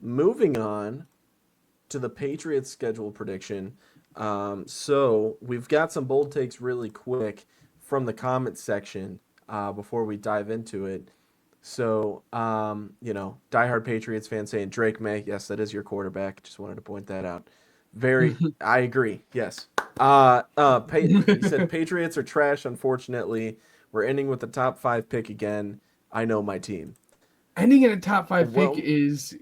moving on to the Patriots schedule prediction. So we've got some bold takes really quick from the comments section before we dive into it. So, diehard Patriots fan saying Drake May. Yes, that is your quarterback. Just wanted to point that out. I agree. Yes. He said Patriots are trash. Unfortunately, we're ending with the top 5 pick again. I know my team. Ending in a top 5 pick Well, is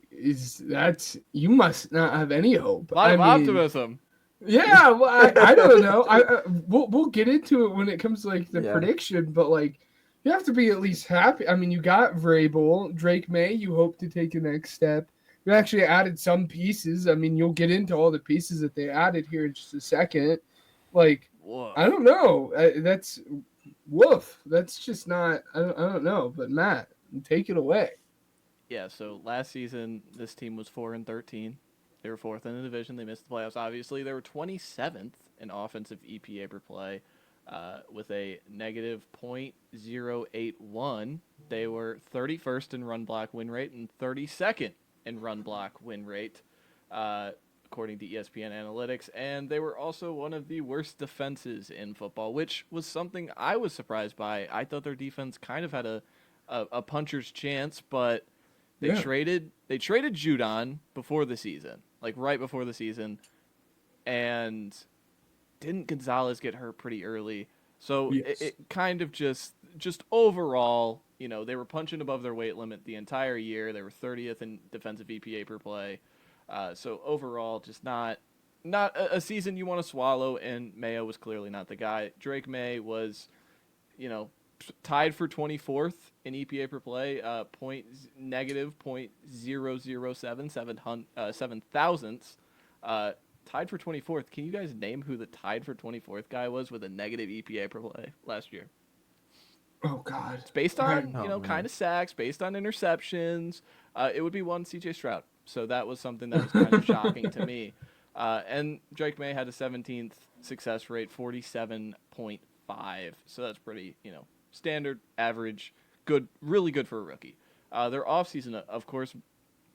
that's you must not have any hope. A lot I of mean, optimism. yeah, well, I don't know. We'll get into it when it comes to like the yeah. prediction, but like you have to be at least happy. I mean, you got Vrabel, Drake May. You hope to take the next step. You actually added some pieces. I mean, you'll get into all the pieces that they added here in just a second. Like, I Woof. don't know. That's woof. That's just not. I don't know. But Matt, take it away. Yeah, so last season this team was 4-13. They were fourth in the division. They missed the playoffs. Obviously, they were 27th in offensive EPA per play, with a negative .081. They were 31st in run block win rate and 32nd in run block win rate, according to ESPN Analytics. And they were also one of the worst defenses in football, which was something I was surprised by. I thought their defense kind of had a puncher's chance, but they traded Judon before the season, like right before the season, and didn't Gonzalez get hurt pretty early? So Yes. it kind of just overall, they were punching above their weight limit the entire year. They were 30th in defensive EPA per play. So overall, just not a season you want to swallow. And Mayo was clearly not the guy. Drake May was, tied for 24th in EPA per play, negative .0077 7 thousandths. Tied for 24th. Can you guys name who the tied for 24th guy was with a negative EPA per play last year? Oh God. It's based on, man. kind of sacks, based on interceptions. It would be one CJ Stroud. So that was something that was kind of shocking to me. And Drake May had a 17th success rate, 47.5. So that's pretty, standard, average, good, really good for a rookie. Their offseason, of course,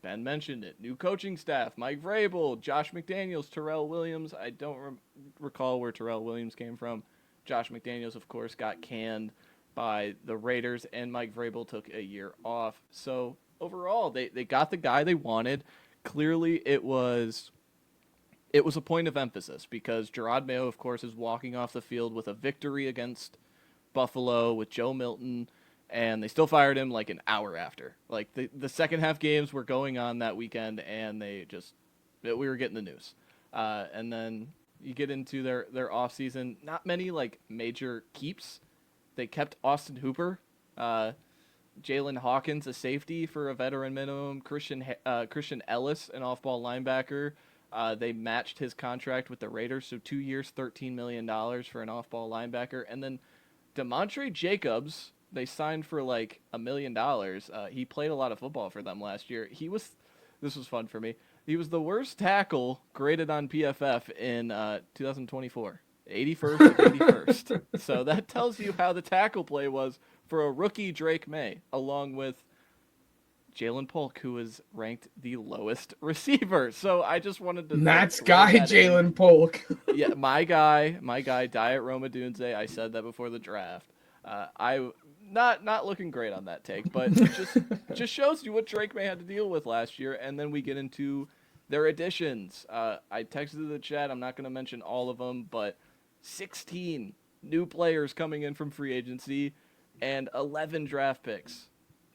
Ben mentioned it. New coaching staff, Mike Vrabel, Josh McDaniels, Terrell Williams. I don't recall where Terrell Williams came from. Josh McDaniels, of course, got canned by the Raiders, and Mike Vrabel took a year off. So overall, they got the guy they wanted. Clearly, it was a point of emphasis because Gerard Mayo, of course, is walking off the field with a victory against Buffalo with Joe Milton, and they still fired him like an hour after. Like the second half games were going on that weekend, and we were getting the news. And then you get into their off season. Not many like major keeps. They kept Austin Hooper, Jalen Hawkins, a safety for a veteran minimum, Christian Ellis, an off-ball linebacker. They matched his contract with the Raiders, so 2 years, $13 million for an off-ball linebacker. And then DeMontre Jacobs, they signed for like $1 million. He played a lot of football for them last year. This was fun for me. He was the worst tackle graded on PFF in 2024. 81st of 81st. So that tells you how the tackle play was for a rookie Drake May, along with Jalen Polk, who was ranked the lowest receiver. So I just wanted to Matt's guy, Jalen Polk. Yeah, my guy, Diet Roma Dunze. I said that before the draft. I not looking great on that take, but just shows you what Drake May had to deal with last year. And then we get into their additions. I texted the chat. I'm not going to mention all of them, but 16 new players coming in from free agency and 11 draft picks.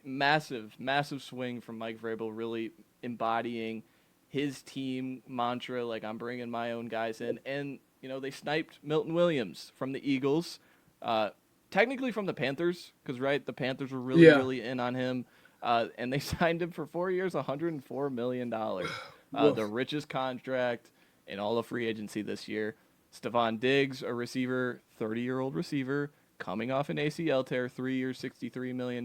Massive swing from Mike Vrabel, really embodying his team mantra, like I'm bringing my own guys in. And, they sniped Milton Williams from the Eagles, technically from the Panthers, because, right, the Panthers were really in on him. And they signed him for 4 years, $104 million. The richest contract in all of free agency this year. Stephon Diggs, a receiver, 30-year-old receiver, coming off an ACL tear, 3 years, $63 million.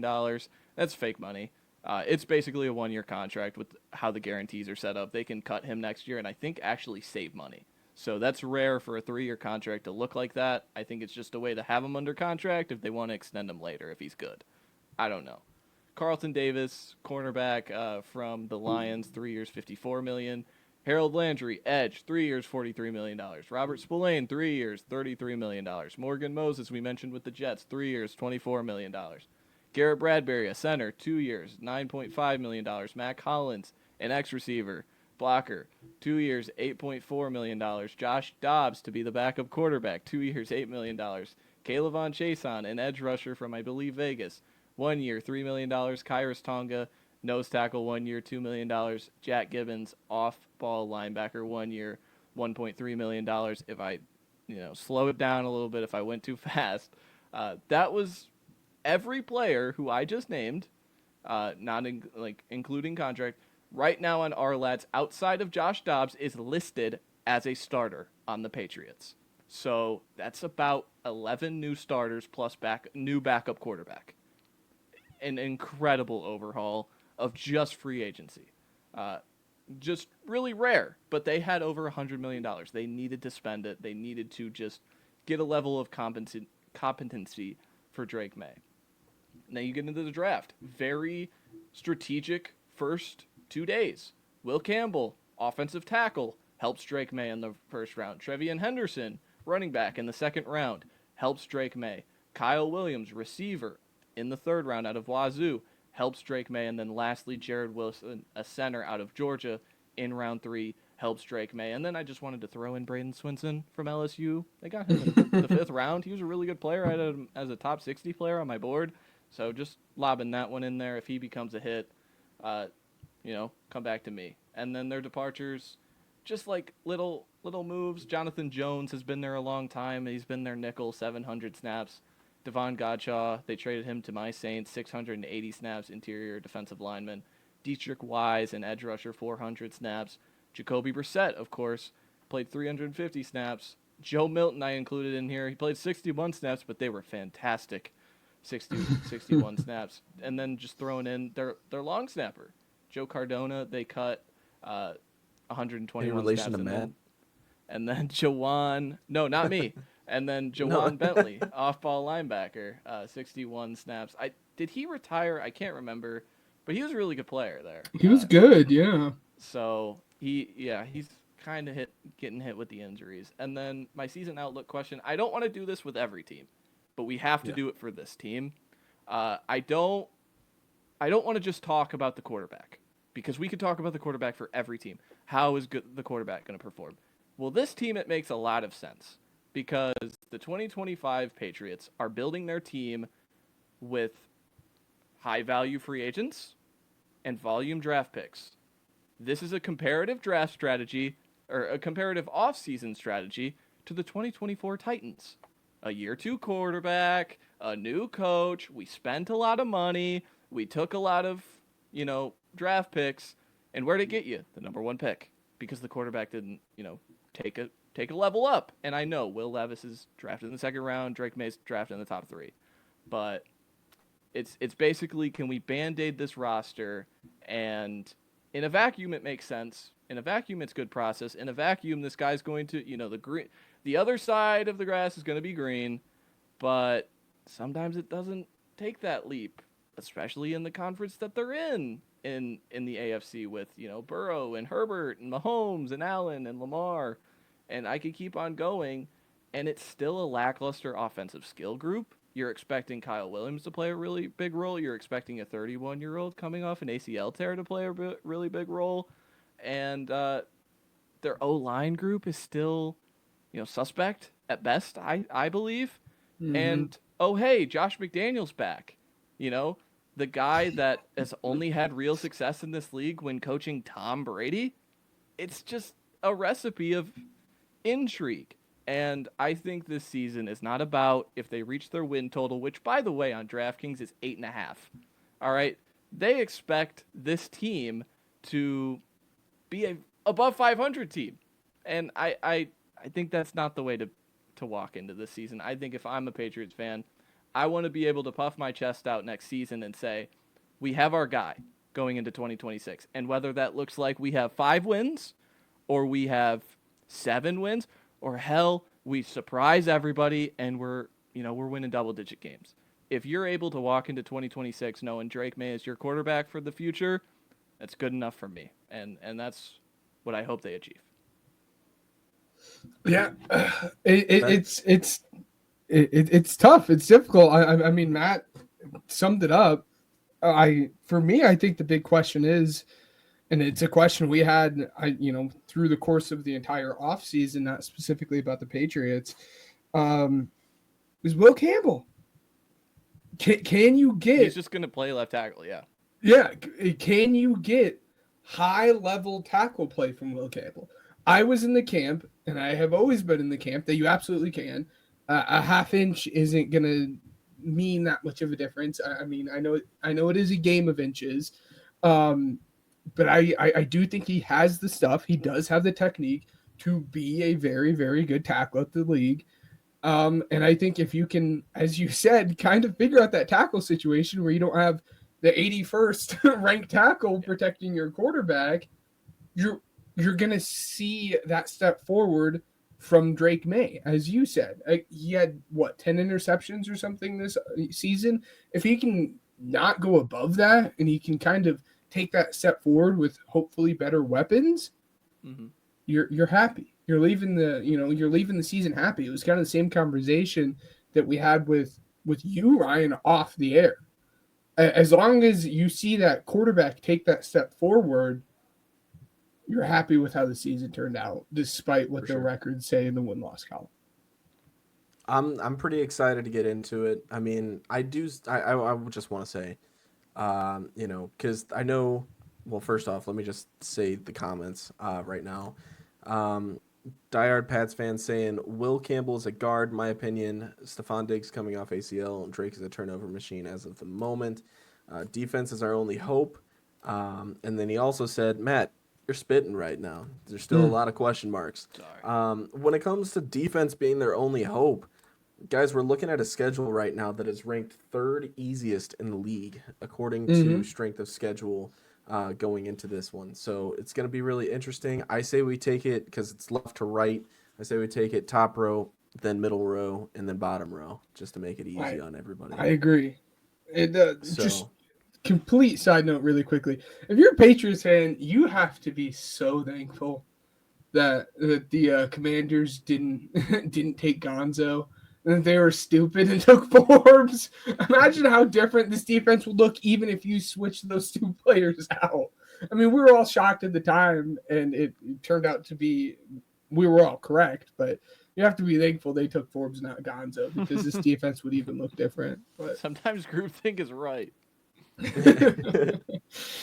That's fake money. It's basically a one-year contract with how the guarantees are set up. They can cut him next year and I think actually save money. So that's rare for a 3-year contract to look like that. I think it's just a way to have him under contract if they want to extend him later if he's good. I don't know. Carlton Davis, cornerback from the Lions, 3 years, $54 million. Harold Landry, edge, 3 years, $43 million. Robert Spillane, 3 years, $33 million. Morgan Moses, we mentioned with the Jets, 3 years, $24 million. Garrett Bradbury, a center, 2 years, $9.5 million. Matt Collins, an X-receiver, blocker, 2 years, $8.4 million. Josh Dobbs to be the backup quarterback, 2 years, $8 million. Calevon Chason, an edge rusher from, I believe, Vegas, 1 year, $3 million. Kyrus Tonga, nose tackle, 1 year, $2 million. Jack Gibbons, off-ball linebacker, 1 year, $1.3 million. If I, slow it down a little bit, if I went too fast, that was every player who I just named, including contract. Right now on Ourlads, outside of Josh Dobbs, is listed as a starter on the Patriots. So that's about 11 new starters plus new backup quarterback. An incredible overhaul of just free agency. Just really rare, but they had over $100 million. They needed to spend it. They needed to just get a level of competency for Drake May. Now you get into the draft. Very strategic first 2 days. Will Campbell, offensive tackle, helps Drake May in the first round. Trevian Henderson, running back in the second round, helps Drake May. Kyle Williams, receiver, in the third round out of Wazoo, helps Drake May. And then lastly, Jared Wilson, a center out of Georgia, in round 3, helps Drake May. And then I just wanted to throw in Braden Swinson from LSU. They got him in the 5th round. He was a really good player. I had him as a top 60 player on my board. So just lobbing that one in there. If he becomes a hit, come back to me. And then their departures, just like little moves. Jonathan Jones has been there a long time. He's been their nickel, 700 snaps. Devon Godshaw, they traded him to my Saints, 680 snaps, interior defensive lineman. Dietrich Wise, an edge rusher, 400 snaps. Jacoby Brissett, of course, played 350 snaps. Joe Milton I included in here. He played 61 snaps, but they were fantastic. 61 snaps. And then just throwing in their long snapper, Joe Cardona, they cut 121 in relation snaps. to Matt? And then Jawan, no, not me. And then Jawan Bentley, off-ball linebacker, 61 snaps. Did he retire? I can't remember, but he was a really good player there. He was good, yeah. So he's kind of getting hit with the injuries. And then my season outlook question, I don't want to do this with every team, but we have to do it for this team. I don't want to just talk about the quarterback, because we could talk about the quarterback for every team. How is the quarterback going to perform? Well, this team, it makes a lot of sense, because the 2025 Patriots are building their team with high-value free agents and volume draft picks. This is a comparative draft strategy, or a comparative offseason strategy, to the 2024 Titans. A year 2 quarterback, a new coach, we spent a lot of money, we took a lot of, draft picks, and where'd it get you? The number 1 pick, because the quarterback didn't, take a level up. And I know Will Levis is drafted in the 2nd round, Drake May's drafted in the top 3. But it's basically, can we band-aid this roster? And in a vacuum, it makes sense. In a vacuum, it's good process. In a vacuum, this guy's going to, the other side of the grass is going to be green, but sometimes it doesn't take that leap, especially in the conference that they're in the AFC with, Burrow and Herbert and Mahomes and Allen and Lamar. And I could keep on going, and it's still a lackluster offensive skill group. You're expecting Kyle Williams to play a really big role. You're expecting a 31-year-old coming off an ACL tear to play a really big role. And their O-line group is still, suspect at best, I believe. Mm-hmm. And, hey, Josh McDaniels back. The guy that has only had real success in this league when coaching Tom Brady. It's just a recipe of intrigue. And I think this season is not about if they reach their win total, which, by the way, on DraftKings is 8.5. All right. They expect this team to be a above 500 team. And I think that's not the way to walk into this season. I think if I'm a Patriots fan, I want to be able to puff my chest out next season and say, we have our guy going into 2026. And whether that looks like we have 5 wins or we have 7 wins, or hell, we surprise everybody and we're winning double-digit games. if you're able to walk into 2026 knowing Drake May is your quarterback for the future, that's good enough for me. And that's what I hope they achieve. Yeah, it's tough. It's difficult. I mean, Matt summed it up. For me, I think the big question is, and it's a question we had, through the course of the entire offseason, not specifically about the Patriots, is Will Campbell. Can you get? He's just going to play left tackle, yeah. Yeah, can you get high-level tackle play from Will Campbell? I was in the camp, and I have always been in the camp that you absolutely can. A half inch isn't going to mean that much of a difference. I mean, I know it is a game of inches, but I do think he has the stuff. He does have the technique to be a very, very good tackle at the league. And I think if you can, as you said, kind of figure out that tackle situation where you don't have the 81st ranked tackle protecting your quarterback, you're going to see that step forward from Drake May. As you said, he had 10 interceptions or something this season. If he can not go above that and he can kind of take that step forward with hopefully better weapons, you're happy. You're leaving the season happy. It was kind of the same conversation that we had with you, Ryan, off the air. As long as you see that quarterback take that step forward, you're happy with how the season turned out, despite what their records say in the win-loss column. I'm pretty excited to get into it. I mean, I just want to say, because I know. Well, first off, let me just say the comments right now. Diehard Pats fans saying Will Campbell is a guard, my opinion. Stephon Diggs coming off ACL. Drake is a turnover machine as of the moment. Defense is our only hope. And then he also said, Matt, you're spitting right now. There's still a lot of question marks. When it comes to defense being their only hope, guys, we're looking at a schedule right now that is ranked third easiest in the league according to strength of schedule. Going into this one. So it's going to be really interesting. I say we take it because it's left to right. I say we take it top row, then middle row, and then bottom row, just to make it easy on everybody. I agree. Just complete side note really quickly. If you're a Patriots fan, you have to be so thankful that the Commanders didn't take Gonzo. And they were stupid and took Forbes. Imagine how different this defense would look even if you switched those two players out. I mean, we were all shocked at the time, and it turned out to be we were all correct. But you have to be thankful they took Forbes, not Gonzo, because this defense would even look different. But sometimes groupthink is right. All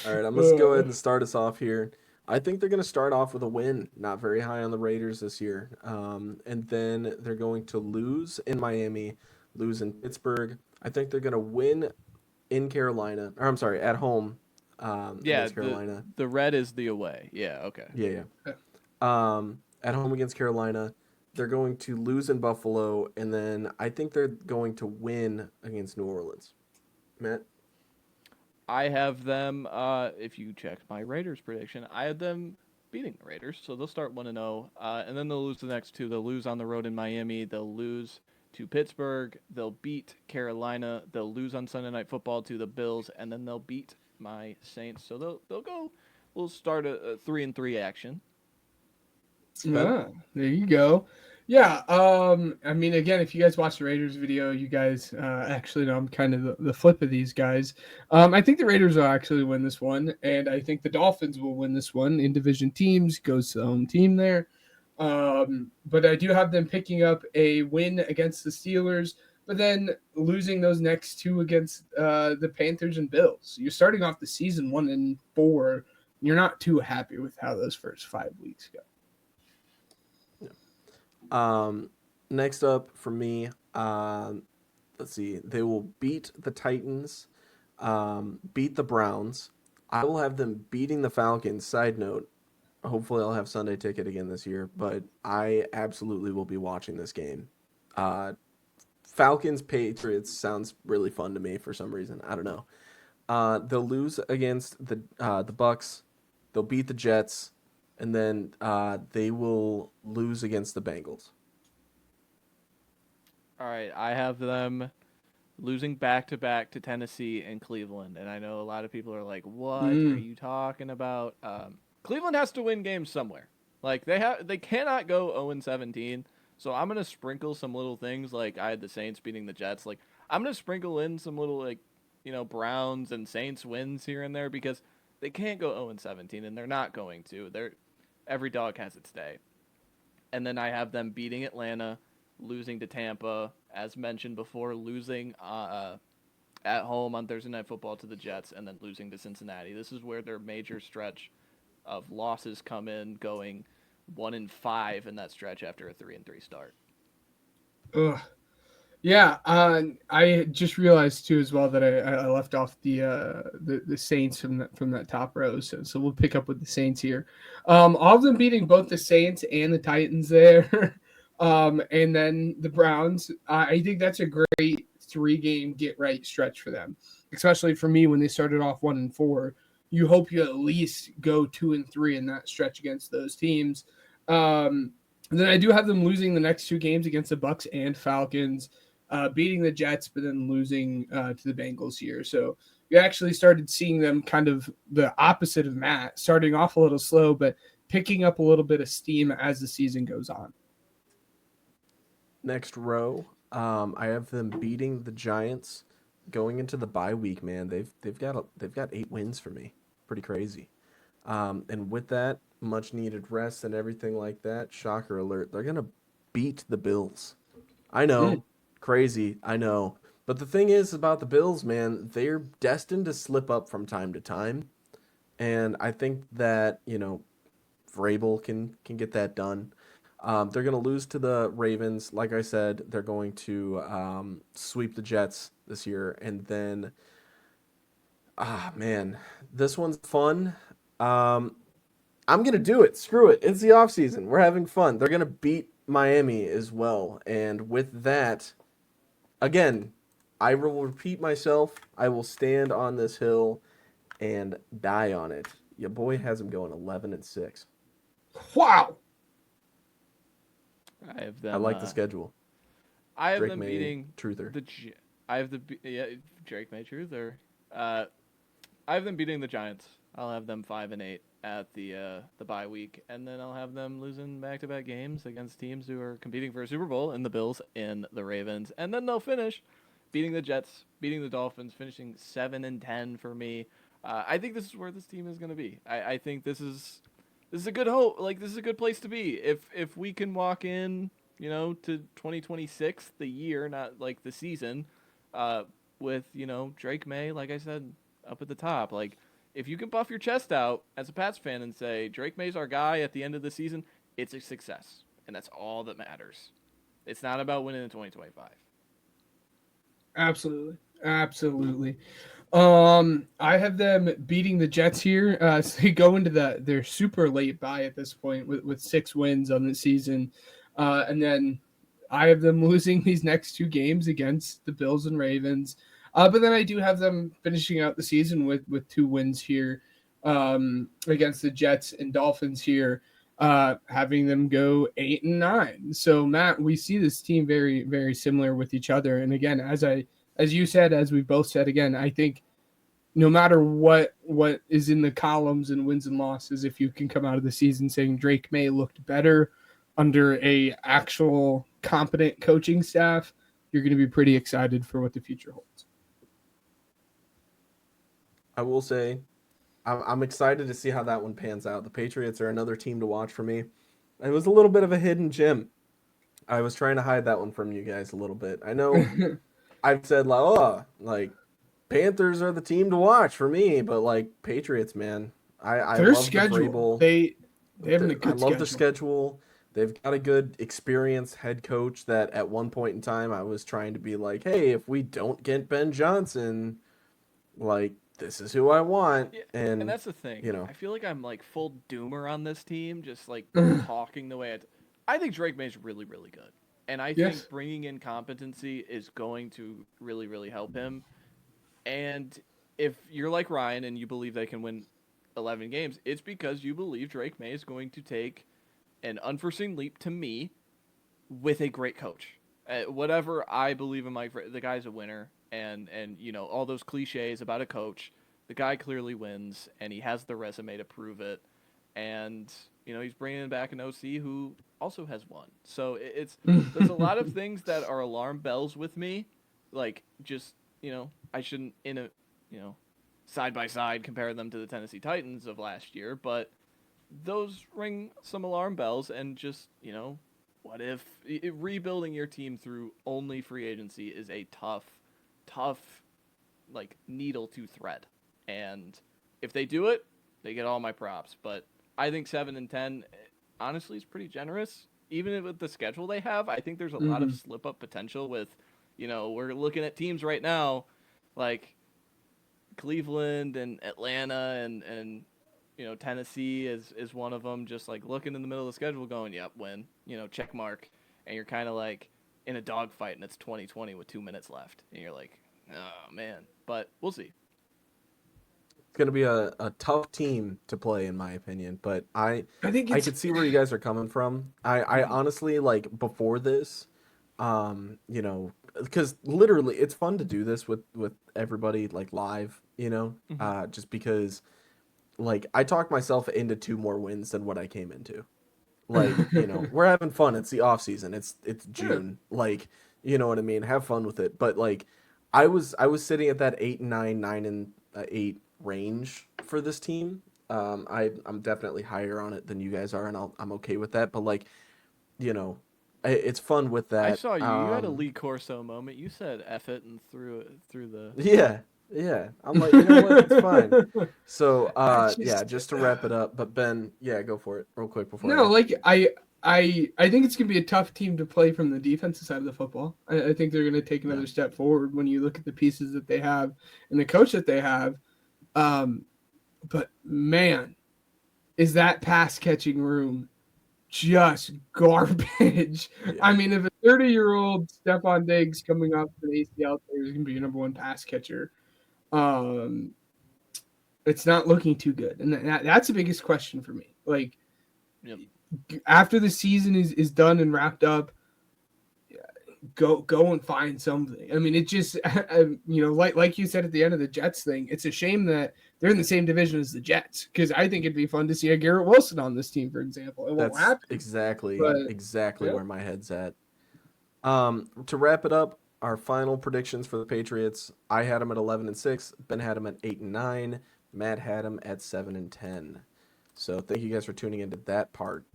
right, I'm going to go ahead and start us off here. I think they're going to start off with a win, not very high on the Raiders this year. And then they're going to lose in Miami, lose in Pittsburgh. I think they're going to win in Carolina. Or I'm sorry, at home against Carolina. The red is the away. Yeah, okay. Yeah. At home against Carolina. They're going to lose in Buffalo. And then I think they're going to win against New Orleans. Matt? I have them, if you check my Raiders prediction, I had them beating the Raiders, so they'll start 1-0, and then they'll lose the next two. They'll lose on the road in Miami. They'll lose to Pittsburgh. They'll beat Carolina. They'll lose on Sunday Night Football to the Bills, and then they'll beat my Saints. So they'll go. We'll start a 3-3 action. Yeah, there you go. Yeah, I mean, again, if you guys watch the Raiders video, you guys actually know I'm kind of the flip of these guys. I think the Raiders will actually win this one, and I think the Dolphins will win this one. In division teams, goes to the home team there. But I do have them picking up a win against the Steelers, but then losing those next two against the Panthers and Bills. You're starting off the season 1-4. You're not too happy with how those first 5 weeks go. Next up for me, let's see. They will beat the Titans, beat the Browns. I will have them beating the Falcons. Side note, hopefully I'll have Sunday ticket again this year, but I absolutely will be watching this game. Falcons Patriots sounds really fun to me for some reason. I don't know. They'll lose against the Bucks. They'll beat the Jets. And then they will lose against the Bengals. All right, I have them losing back-to-back to Tennessee and Cleveland. And I know a lot of people are like, what are Mm. you talking about? Cleveland has to win games somewhere. Like, they cannot go 0-17. So I'm going to sprinkle some little things like I had the Saints beating the Jets. Like, I'm going to sprinkle in some little, like, Browns and Saints wins here and there because they can't go 0-17, and they're not going to. Every dog has its day. And then I have them beating Atlanta, losing to Tampa, as mentioned before, losing at home on Thursday Night Football to the Jets, and then losing to Cincinnati. This is where their major stretch of losses come in, going 1-5 in that stretch after a 3-3 start. Ugh. Yeah, I just realized too as well that I left off the Saints from that top row, so we'll pick up with the Saints here. All of them beating both the Saints and the Titans there, and then the Browns. I think that's a great 3-game get right stretch for them, especially for me when they started off 1-4. You hope you at least go 2-3 in that stretch against those teams. And then I do have them losing the next 2 games against the Bucks and Falcons. Beating the Jets, but then losing to the Bengals here. So you actually started seeing them kind of the opposite of Matt, starting off a little slow, but picking up a little bit of steam as the season goes on. Next row, I have them beating the Giants, going into the bye week. Man, they've got 8 wins for me, pretty crazy. And with that much needed rest and everything like that, shocker alert, they're gonna beat the Bills. I know, crazy, I know. But the thing is about the Bills, man, they're destined to slip up from time to time. And I think that, Vrabel can get that done. They're going to lose to the Ravens. Like I said, they're going to sweep the Jets this year. And then, man, this one's fun. I'm going to do it. Screw it. It's the offseason. We're having fun. They're going to beat Miami as well. And with that, again, I will repeat myself. I will stand on this hill and die on it. Your boy has him going 11-6. Wow. I have them. I like the schedule. I have Drake them May, beating Truther. I have Drake May Truther. I have them beating the Giants. I'll have them 5-8 at the bye week, and then I'll have them losing back-to-back games against teams who are competing for a Super Bowl, in the Bills and the Ravens, and then they'll finish beating the Jets, beating the Dolphins, finishing 7-10 for me. I think this is where this team is going to be. I think this is a good hope. Like, this is a good place to be. If we can walk in, to 2026, the year, not like the season, with Drake May, like I said, up at the top. Like, if you can buff your chest out as a Pats fan and say Drake May's our guy at the end of the season, it's a success, and that's all that matters. It's not about winning in 2025. Absolutely. I have them beating the Jets here. So they go into their super late bye at this point with 6 wins on the season. And then I have them losing these next 2 games against the Bills and Ravens. But then I do have them finishing out the season with 2 wins here against the Jets and Dolphins here, having them go 8-9. So Matt, we see this team very, very similar with each other. And again, as you said, as we both said, again, I think no matter what is in the columns and wins and losses, if you can come out of the season saying Drake May looked better under a actual competent coaching staff, you're going to be pretty excited for what the future holds. I will say, I'm excited to see how that one pans out. The Patriots are another team to watch for me. It was a little bit of a hidden gem. I was trying to hide that one from you guys a little bit. I know I've said, like Panthers are the team to watch for me, but like Patriots, man, I Their love schedule. The Vrabel. They have a good I love schedule. the schedule. They've got a good experienced head coach that at one point in time I was trying to be like, hey, if we don't get Ben Johnson, like this is who I want. Yeah, And that's the thing. I feel like I'm like full doomer on this team, just like talking the way I think Drake May's really, really good. And I think bringing in competency is going to really, really help him. And if you're like Ryan and you believe they can win 11 games, it's because you believe Drake May is going to take an unforeseen leap to me with a great coach. Whatever I believe in Mike, the guy's a winner, and all those cliches about a coach. The guy clearly wins, and he has the resume to prove it. And he's bringing back an OC who also has won. So there's a lot of things that are alarm bells with me. Like, just I shouldn't side by side compare them to the Tennessee Titans of last year, but those ring some alarm bells. And just what if rebuilding your team through only free agency is a tough like needle to thread. And if they do it, they get all my props. But I think 7-10 honestly is pretty generous. Even with the schedule they have, I think there's a lot of slip up potential with, we're looking at teams right now like Cleveland and Atlanta and Tennessee is one of them, just like looking in the middle of the schedule going, yep, win, check mark. And you're kind of like in a dogfight and it's 2020 with 2 minutes left. And you're like, oh, man. But we'll see. It's going to be a tough team to play, in my opinion. But I think I could see where you guys are coming from. I honestly, like, before this, because literally it's fun to do this with everybody, like, live, just because, like, I talked myself into 2 more wins than what I came into. Like, we're having fun. It's the off season. It's June. Like, you know what I mean? Have fun with it. But like, I was sitting at that 8-9, 9-8 range for this team. I'm definitely higher on it than you guys are, and I'm okay with that. But like, it's fun with that. I saw you. You had a Lee Corso moment. You said F it and threw it through the. Yeah. I'm like, you know what? It's fine. So, just to wrap it up. But Ben, go for it real quick before. No, I think it's gonna be a tough team to play from the defensive side of the football. I think they're gonna take another step forward when you look at the pieces that they have and the coach that they have. But man, is that pass catching room just garbage? Yeah. I mean, if a 30-year-old Stephon Diggs coming off an ACL player is gonna be your number 1 pass catcher, it's not looking too good, and that's the biggest question for me. Like, after the season is done and wrapped up, go and find something. I mean, it just like you said at the end of the Jets thing, it's a shame that they're in the same division as the Jets, because I think it'd be fun to see a Garrett Wilson on this team, for example. It won't happen. Exactly where my head's at. To wrap it up, our final predictions for the Patriots: I had them at 11-6. Ben had them at 8-9. Matt had them at 7-10. So thank you guys for tuning into that part.